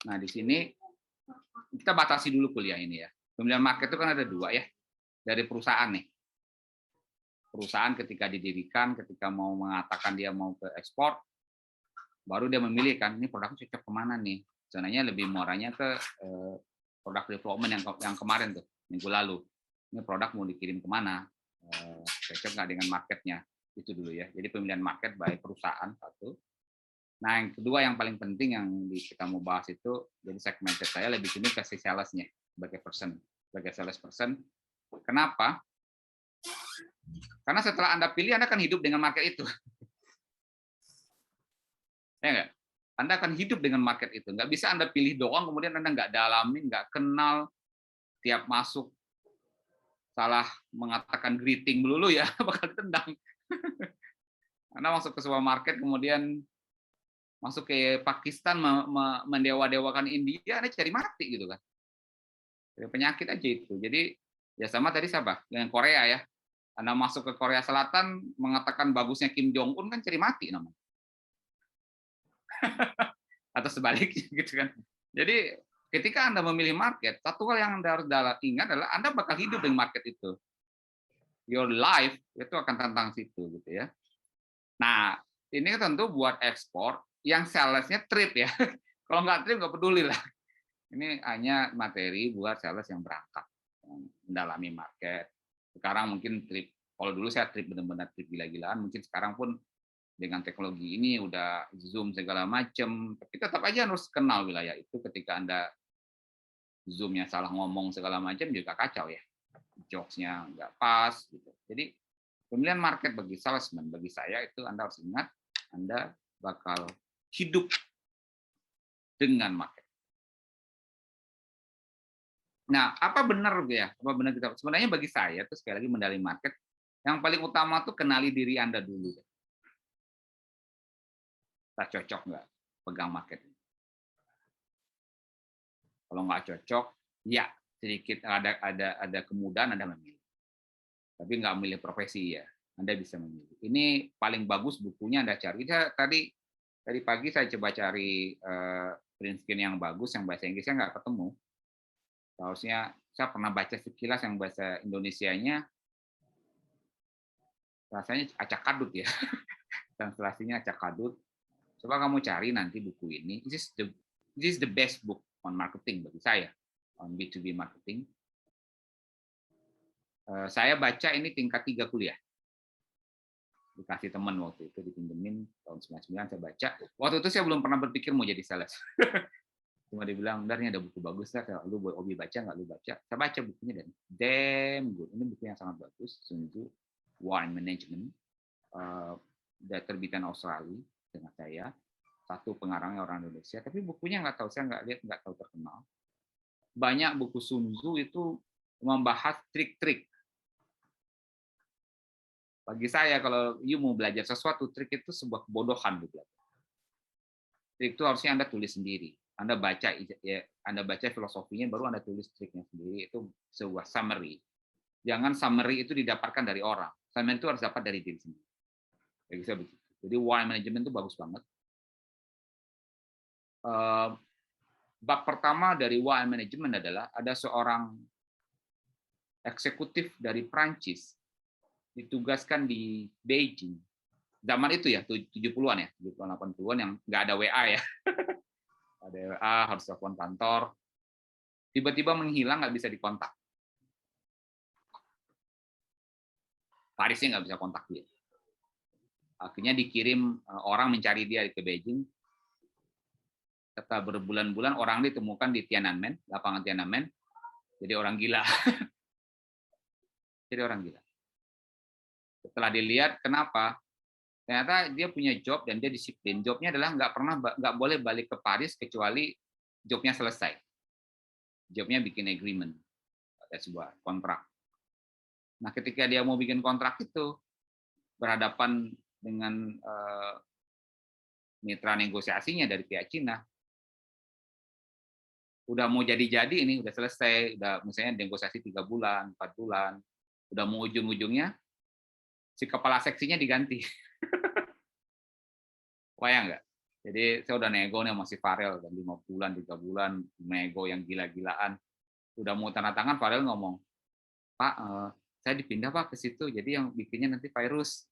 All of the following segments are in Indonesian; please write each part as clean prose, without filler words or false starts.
Nah, di sini kita batasi dulu kuliah ini ya. Pemilihan market itu kan ada dua ya, dari perusahaan nih. Perusahaan ketika didirikan, ketika mau mengatakan dia mau ke ekspor, baru dia memilih kan, ini produknya cocok kemana nih. Sebenarnya lebih muaranya ke produk development yang kemarin tuh, minggu lalu. Ini produk mau dikirim kemana, cocok nggak dengan marketnya, itu dulu ya. Jadi pemilihan market by perusahaan satu. Nah, yang kedua yang paling penting yang kita mau bahas itu, jadi segmented saya lebih sini ke si salesnya sebagai person, sebagai sales person. Kenapa? Karena setelah Anda pilih, Anda akan hidup dengan market itu. Ya nggak? Anda akan hidup dengan market itu. Nggak bisa Anda pilih doang, kemudian Anda nggak dalamin, nggak kenal, tiap masuk salah mengatakan greeting melulu ya, bakal ditendang. Anda masuk ke sebuah market, kemudian masuk ke Pakistan, mendewa-dewakan India, Anda cari mati gitu kan. Dari penyakit aja itu. Jadi ya sama tadi siapa? Dengan Korea ya. Anda masuk ke Korea Selatan mengatakan bagusnya Kim Jong Un kan cari mati namanya. Atau sebaliknya gitu kan. Jadi ketika Anda memilih market, satu hal yang Anda harus ingat adalah Anda bakal hidup dengan market itu. Your life itu akan tentang situ gitu ya. Nah, ini tentu buat ekspor yang salesnya trip ya. Kalau nggak trip nggak peduli lah. Ini hanya materi buat sales yang berangkat, mendalami market. Sekarang mungkin trip, kalau dulu saya trip benar-benar trip gila-gilaan, mungkin sekarang pun dengan teknologi ini udah Zoom segala macam, tapi tetap aja harus kenal wilayah itu. Ketika Anda Zoom-nya salah ngomong segala macam juga kacau ya. Jokes-nya nggak pas gitu. Jadi pemilihan market bagi salesman, bagi saya itu Anda harus ingat, Anda bakal hidup dengan market. Nah, apa benar ya? Apa benar kita? Sebenarnya bagi saya itu sekali lagi mendali market, yang paling utama tuh kenali diri Anda dulu. Kita cocok nggak pegang market? Kalau nggak cocok, ya sedikit ada kemudahan Anda memilih. Tapi nggak memilih profesi ya, Anda bisa memilih. Ini paling bagus bukunya Anda cari. Tadi pagi saya coba cari print screen yang bagus, yang bahasa Inggrisnya nggak ketemu. Seharusnya saya pernah baca sekilas yang bahasa Indonesianya, rasanya acak kadut ya. Translasinya acak kadut. Coba kamu cari nanti buku ini. This is the best book on marketing bagi saya, on B2B marketing. Saya baca ini tingkat 3 kuliah. Dikasih teman waktu itu, dipinjemin tahun 99 saya baca. Waktu itu saya belum pernah berpikir mau jadi sales. Cuma dibilang, "Dar, ini ada buku bagus lah, lu hobi baca nggak, lu baca." Saya baca bukunya dan damn good. Ini buku yang sangat bagus, Sun Tzu, War and Management. Dari terbitan Australia dengan saya. Satu pengarangnya orang Indonesia, tapi bukunya nggak tahu, saya nggak lihat, nggak tahu terkenal. Banyak buku Sun Tzu itu membahas trik-trik. Bagi saya, kalau you mau belajar sesuatu, trik itu sebuah kebodohan. Trik itu harusnya Anda tulis sendiri. Anda baca filosofinya, baru Anda tulis triknya sendiri. Itu sebuah summary. Jangan summary itu didapatkan dari orang. Summary itu harus dapat dari diri sendiri. Bagi saya begitu. Jadi why management itu bagus banget. Bab pertama dari why management adalah ada seorang eksekutif dari Prancis ditugaskan di Beijing. Zaman itu ya, 70-an ya, 70-an 80-an yang nggak ada WA ya. Ada WA, harus telepon kantor. Tiba-tiba menghilang, nggak bisa dikontak. Parisnya nggak bisa kontak dia. Akhirnya dikirim orang mencari dia ke Beijing. Setelah berbulan-bulan, orang ditemukan di Tiananmen, lapangan Tiananmen. Jadi orang gila. Jadi orang gila. Setelah dilihat, kenapa? Ternyata dia punya job dan dia disiplin. Jobnya adalah nggak boleh balik ke Paris kecuali jobnya selesai. Jobnya bikin agreement, ada sebuah kontrak. Nah, ketika dia mau bikin kontrak itu berhadapan dengan mitra negosiasinya dari pihak Cina, udah mau jadi-jadi ini, udah selesai, udah misalnya negosiasi 3 bulan, 4 bulan, udah mau ujung-ujungnya si kepala seksinya diganti. Bayang nggak? Jadi saya udah nego nih sama si Farel, dan 5 bulan, 3 bulan, nego yang gila-gilaan. Udah mau tanda tangan, Farel ngomong, "Pak, saya dipindah Pak ke situ, jadi yang bikinnya nanti Virus."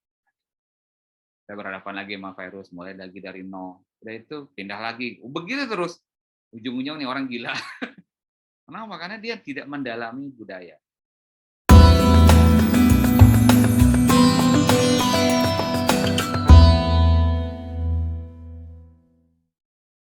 Saya berhadapan lagi sama Virus, mulai lagi dari nol. Udah itu pindah lagi, begitu terus. Ujung-ujung nih orang gila. Kenapa? Karena dia tidak mendalami budaya.